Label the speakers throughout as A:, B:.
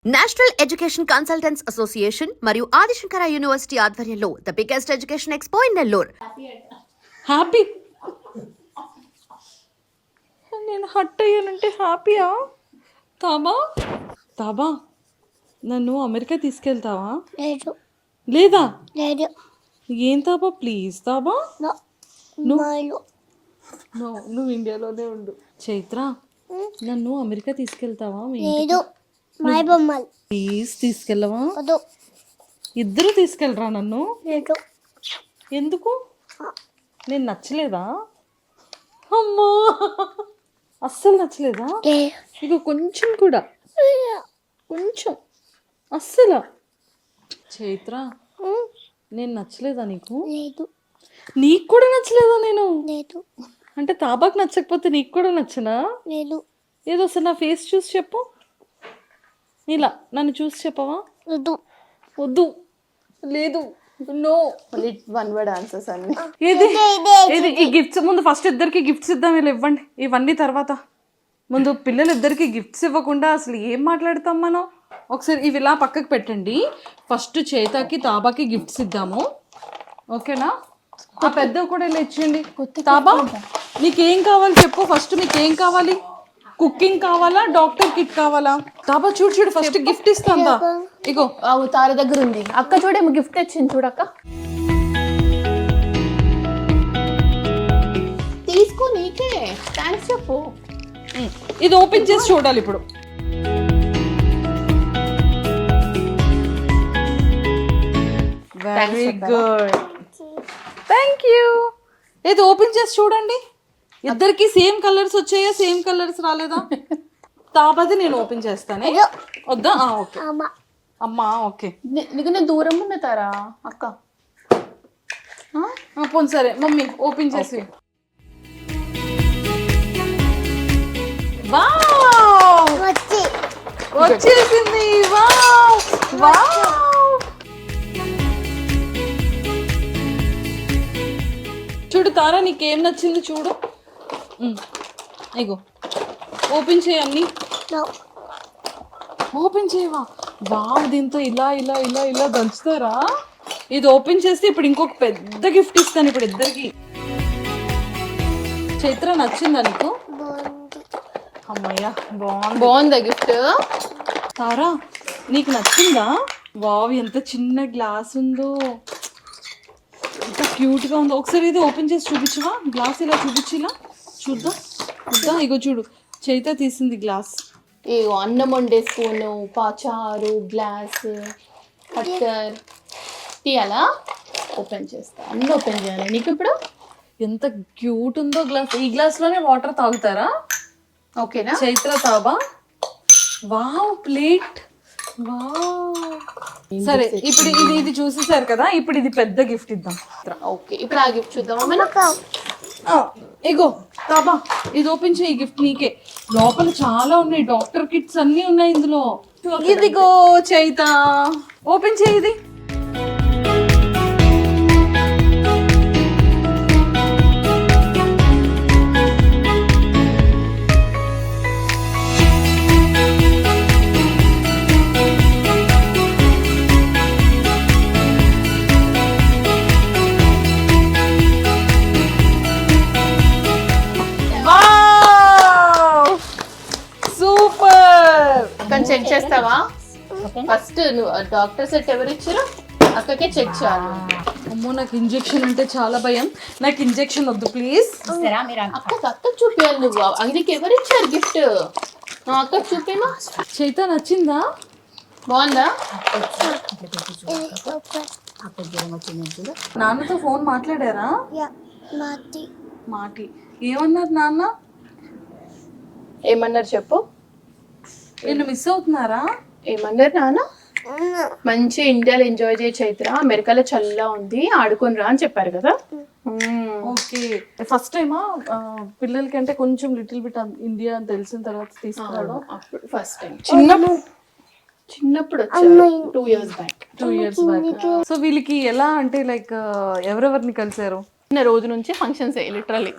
A: National education consultants association మరియు Adi Shankara university ఆధ్వర్యంలో the biggest education expo in Nellore.
B: Happy నేను hot అయ్యానంటే హ్యాపీయా? తాబా తాబా నన్ను అమెరికా తీసుకెళ్తావా?
C: లేదు
B: లేదా?
C: లేదు
B: ఏం తాబా ప్లీజ్ తాబా
C: నువ్వు
B: నువ్వు ఇండియాలోనే ఉండు. చైత్ర నన్ను అమెరికా తీసుకెళ్తావా?
C: లేదు మై బొమ్మలు
B: ప్లీజ్ తీసుకెళ్ళవా?
C: వద్దు
B: ఇద్దరు తీసుకెళ్ళరా నన్ను?
C: లేదు
B: ఎందుకు? నేను నచ్చలేదా? అమ్మా అస్సలు నచ్చలేదా? ఇక కొంచెం కూడా కొంచెం అస్సలు. చైత్ర నేను నచ్చలేదా నీకు?
C: లేదు
B: నీకు కూడా నచ్చలేదా నేను?
C: లేదు
B: అంటే తాబాకు నచ్చకపోతే నీకు కూడా నచ్చనా?
C: లేదు
B: ఏదో ఒకసారి నా ఫేస్ చూసి చెప్పు. ఇలా నన్ను చూసి చెప్పవా?
C: వద్దు
B: వద్దు లేదు నో
D: వన్ వర్డ్ ఆన్సర్స్ అన్ని.
B: ఏది ఏది ఈ గిఫ్ట్స్ ముందు ఫస్ట్ ఇద్దరికి గిఫ్ట్స్ ఇద్దాం. వీళ్ళు ఇవ్వండి ఇవన్నీ తర్వాత. ముందు పిల్లలిద్దరికి గిఫ్ట్స్ ఇవ్వకుండా అసలు ఏం మాట్లాడతాం మనం? ఒకసారి ఇవి ఇలా పక్కకు పెట్టండి. ఫస్ట్ చేతకి తాబాకి గిఫ్ట్స్ ఇద్దాము, ఓకేనా? ఆ పెద్దవి కూడా ఇలా ఇచ్చేయండి. తాబా నీకేం కావాలి చెప్పు ఫస్ట్. మీకేం కావాలి? కుకింగ్ కావాలా, డాక్టర్ కిట్ కావాలా? తాబా చూడు చూడు ఫస్ట్ గిఫ్ట్ ఇస్తాందా. ఇగో
D: తార దగ్గర ఉంది. అక్క చూడేమో గిఫ్ట్ తెచ్చింది చూడక్క. తీసుకో నీకే థ్యాంక్స్ చెప్పు.
B: ఇది ఓపెన్ చేసి చూడాలి ఇప్పుడు. Very good thank you. ఇది ఓపెన్ చేసి చూడండి. ఇద్దరికి సేమ్ కలర్స్ వచ్చాయా? సేమ్ కలర్స్ రాలేదా? తాపది నేను ఓపెన్ చేస్తానే. వద్దా? ఓకే అమ్మా ఓకే.
D: నీకు నేను దూరం ఉన్న తారా అక్క.
B: పోనీ సరే మమ్మీ ఓపెన్ చేసి. వావ్ వచ్చేసింది. వావ్ వావ్ చూడు తారా నీకేం నచ్చింది చూడు. ఇగో ఓపెన్ చేయన్ని. ఓపెన్ చేయవా? వావ్ దీంతో ఇలా ఇలా ఇలా ఇలా దంచుతారా? ఇది ఓపెన్ చేస్తే ఇప్పుడు ఇంకొక పెద్ద గిఫ్ట్ ఇస్తాను ఇప్పుడు ఇద్దరికి. చైత్ర నచ్చిందా నీకు? అమ్మయ్యా
D: బాగుందా గిఫ్ట్?
B: తారా నీకు నచ్చిందా? వావ్ ఎంత చిన్న గ్లాస్ ఉందో, ఎంత క్యూట్ గా ఉందో. ఒకసారి ఇది ఓపెన్ చేసి చూపించవా? గ్లాస్ ఇలా చూపించి ఇలా చూద్దాం. చూద్దాం ఇగో చూడు చైత్ర తీసింది గ్లాస్.
D: ఇగో అన్నం వండే స్పూను, పాచారు, గ్లాస్, కట్టర్ తీయాలా? ఓపెన్ చేస్తా. అన్నీ ఓపెన్ చేయాలి నీకు ఇప్పుడు.
B: ఎంత క్యూట్ ఉందో గ్లాస్. ఈ గ్లాస్ లోనే వాటర్ తాగుతారా?
D: ఓకేనా
B: చైత్ర తాబా. Wow plate. వావ్ సరే ఇప్పుడు ఇది ఇది చూసేసారు కదా, ఇప్పుడు ఇది పెద్ద గిఫ్ట్ ఇద్దాం.
D: ఓకే ఇప్పుడు ఆ గిఫ్ట్ చూద్దామా మనం?
B: ఇగో తాబా ఇది ఓపెన్ చేయి. గిఫ్ట్ నీకే. లోపల చాలా ఉన్నాయి, డాక్టర్ కిట్స్ అన్ని ఉన్నాయి ఇందులో. ఇదిగో చైత ఓపెన్ చేయి ఇది.
D: కానీ చెక్ చేస్తావా? ఫస్ట్ నువ్వు డాక్టర్ సెట్ ఎవరు ఇచ్చారు? అక్కకే చెక్ చేయాలి.
B: అమ్మో నాకు ఇంజెక్షన్ అంటే చాలా భయం. నాకు ఇంజెక్షన్ వద్దు ప్లీజ్.
D: అక్కకు చూపించాలి నువ్వు. నీకు ఎవరు ఇచ్చారు గిఫ్ట్? అక్కకు చూపేమా.
B: చైత నచ్చిందా?
D: బాగుందా?
B: నాన్నతో ఫోన్ మాట్లాడారా? మాటి ఏమన్నారు నాన్న?
D: ఏమన్నారు చెప్పు.
B: వీళ్ళు మిస్ అవుతున్నారా?
D: ఏమన్నారు నాన్న? మంచి ఇండియాలో ఎంజాయ్ చేయ చైత్ర, అమెరికాలో చల్లగా ఉంది ఆడుకొని రా అని చెప్పారు కదా.
B: ఓకే ఫస్ట్ టైమా పిల్లలకి అంటే కొంచెం లిటిల్ బిట్ ఇండియా అని తెలిసిన తర్వాత తీసుకురావడం?
D: ఫస్ట్ టైం చిన్నప్పుడు 2 years బ్యాక్.
B: సో వీళ్ళకి ఎలా అంటే లైక్ ఎవరెవరిని కలిసారు?
D: రోజు నుంచి ఫంక్షన్స్ లిటరల్లీ.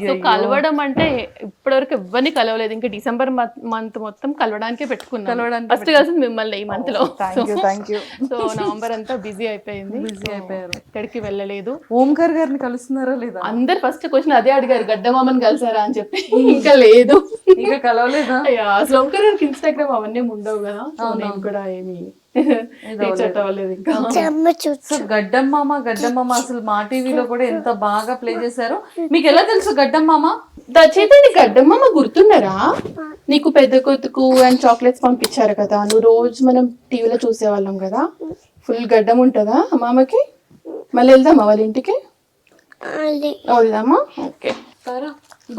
D: సో కలవడం అంటే ఇప్పటివరకు ఎవరిని కలవలేదు. ఇంకా డిసెంబర్ మంత్ మొత్తం కలవడానికే పెట్టుకున్నాను. ఫస్ట్ కలిసింది మిమ్మల్ని ఈ మంత్ లో.
B: Thank you.
D: సో నవంబర్ అంతా బిజీ అయిపోయింది. ఎక్కడికి వెళ్ళలేదు.
B: ఓంకార్ గారిని కలుస్తున్నారా లేదా?
D: అందరు ఫస్ట్ క్వశ్చన్ అదే అడిగారు, గడ్డమామని కలిసారా అని చెప్పి. ఇంకా లేదు,
B: ఇంకా కలవలేదా?
D: అసలు ఓంకార్ గారికి ఇన్స్టాగ్రామ్ అవన్నీ ఉండవు కదా, నేను కూడా ఏమి అవ్వలేదు ఇంకా.
B: సో గడ్డం మామ అసలు మా టీవీలో కూడా ఎంత బాగా ప్లే చేశారు. మీకు ఎలా తెలుసు గడ్డం మామ?
D: దచేతండి, గడ్డమ్మ గుర్తున్నారా? నీకు పెద్ద కొతుకు అండ్ చాక్లెట్స్ పంపించారు కదా, నువ్వు రోజు మనం టీవీలో చూసేవాళ్ళం కదా. ఫుల్ గడ్డం ఉంటుందా మామకి? మళ్ళీ వెళ్దామా వాళ్ళ ఇంటికి? వెళ్దామా? ఓకే.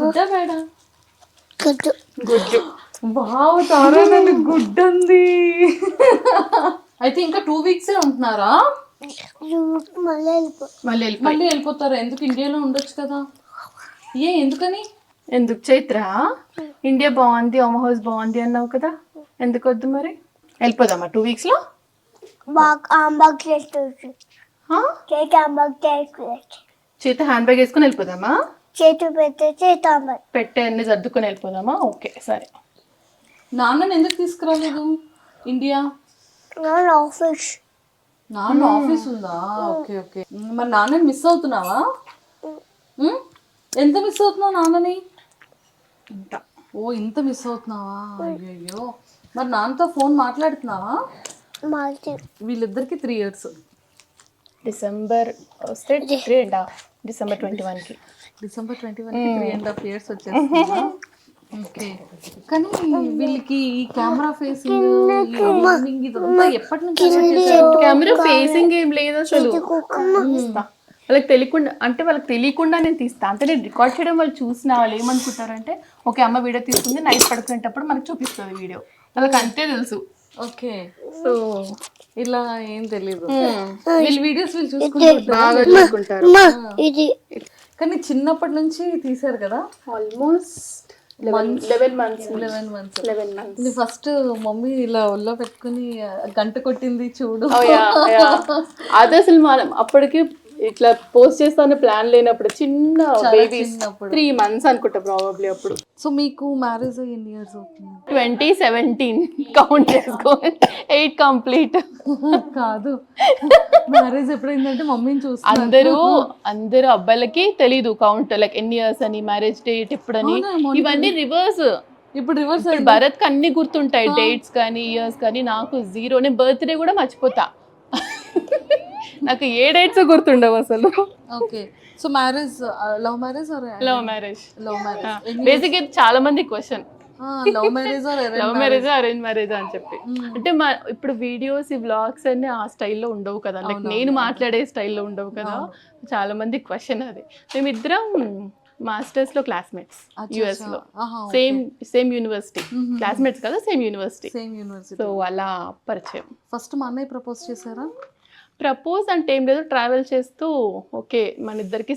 D: గుడ్డా మేడం? గుడ్డు.
B: వావ్ తారా, గుడ్ ఉంది. అయితే ఇంకా 2 weeks ఉంటున్నారా? మళ్ళీ వెళ్ళిపోతారా? ఎందుకు ఇండియాలో ఉండొచ్చు కదా? ఎందుకని?
D: ఎందుకు చైత్ర? ఇండియా బాగుంది, హోమ్ హౌస్ బాగుంది అన్నావు కదా, ఎందుకు వద్దు మరి? వెళ్ళిపోదామా 2 weeks లో? చేత హ్యాండ్ బ్యాగ్ వేసుకుని వెళ్ళిపోదామా? పెట్టే అన్ని సర్దుకొని వెళ్ళిపోదామా? ఓకే సరే.
B: నాన్నని ఎందుకు తీసుకురాలేదు ఇండియా? నాన్న ఆఫీస్ ఉందా? Okay okay. మరి నాన్నని మిస్ అవుతున్నావా? ఎంత మిస్ అవుతున్నావు నాన్నని? ఇంత మిస్ అవుతున్నావా? అయ్యో. మరి నాన్నతో ఫోన్ మాట్లాడుతున్నావా? వీళ్ళిద్దరికి 3 years.
D: డిసెంబర్ వస్తే 3.5
B: డిసెంబర్ 21 3.5 years వచ్చేస్తుందా? ఓకే. కానీ వీళ్ళకి ఈ కెమెరా ఫేసింగ్ ఇదంతా ఎప్పటి నుంచి?
D: కెమెరా ఫేసింగ్ ఏం లేదు అసలు. వాళ్ళకి తెలియకుండా, అంటే వాళ్ళకి తెలియకుండా నేను తీస్తా. అంటే నేను రికార్డ్ చేయడం వాళ్ళు చూసిన వాళ్ళు ఏమనుకుంటారంటే, ఓకే అమ్మ వీడియో తీసుకుంది, నైట్ పడుకునేటప్పుడు మనకు చూపిస్తుంది వీడియో, వాళ్ళకి అంతే తెలుసు.
B: ఓకే.
D: సో
B: ఇలా ఏం తెలీదు. వీళ్ళు వీడియోస్ వీళ్ళు చూసుకుంటారు. కానీ చిన్నప్పటి నుంచి తీసారు కదా,
D: ఆల్మోస్ట్ 11 months.
B: ఫస్ట్ మమ్మీ ఇలా ఒళ్ళో పెట్టుకుని గంట కొట్టింది చూడు.
D: అది అసలు మనం అప్పటికి ఇట్లా పోస్ట్ చేస్తానే ప్లాన్ లేనప్పుడు, చిన్న బేబీ 3 months అనుకుంటా ప్రాబబ్లీ అప్పుడు.
B: సో మీకు మ్యారేజ్ ఎన్ని ఇయర్స్ అవుతుంది?
D: 2017 కౌంట్ చేసుకో, 8 కంప్లీట్.
B: కాదు, మ్యారేజ్ ఎప్పుడైందంటే మమ్మీని చూసి
D: అందరూ అబ్బాయిలకి తెలీదు కౌంట్, లైక్ ఎన్ని ఇయర్స్ అని, మ్యారేజ్ డేట్ ఎప్పుడని, ఇవన్నీ రివర్స్.
B: ఇప్పుడు రివర్స్.
D: భరత్ కి అన్ని గుర్తుంటాయి, డేట్స్ కానీ ఇయర్స్ కానీ. నాకు 0. నేను బర్త్డే కూడా మర్చిపోతా. నాకు ఏ డేట్స్ గుర్తుండవు అసలు.
B: Okay. So marriage love marriage or
D: love marriage?
B: Love marriage.
D: Basic ఇది చాలా మంది question,
B: love marriage or
D: love marriage arrange marriage అని చెప్పి. అంటే ఇప్పుడు వీడియోస్, ఈ వ్లాగ్స్ అన్ని ఆ స్టైల్లో ఉండవు కదా, లైక్ నేను మాట్లాడే స్టైల్లో ఉండవు కదా. చాలా మంది క్వశ్చన్ అది. మేమిద్దరం మాస్టర్స్ లో క్లాస్మేట్స్, యుఎస్ లో, సేమ్ యూనివర్సిటీ. క్లాస్మేట్స్ కదా, సేమ్ యూనివర్సిటీ. సో అలా పరిచయం.
B: ఫస్ట్ మా అన్నయ్య ప్రపోజ్ చేశారా?
D: ప్రపోజ్ అంటే ఏం లేదు, ట్రావెల్ చేస్తూ ఓకే మన ఇద్దరికి